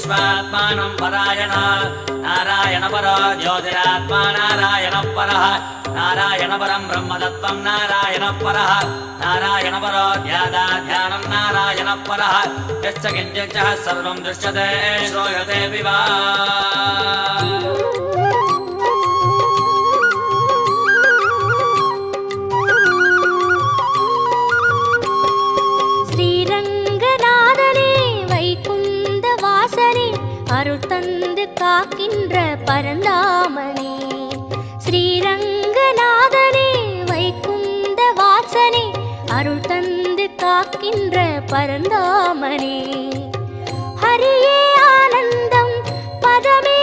विश्वात्मानं परायण नारायण परो ज्योतिरात्मा नारायण परः नारायण परं ब्रह्मतत्त्वं नारायण परः नारायण परो ध्यानं नारायण परः यश्च किञ्चित् सर्वं दृश्यते श्रूयते विवा அருள் தந்து காக்கின்ற பரந்தாமனே ஸ்ரீரங்கநாதனே வைகுந்த வாசனே அருள் தந்து காக்கின்ற பரந்தாமனே ஹரியே ஆனந்தம் பதமே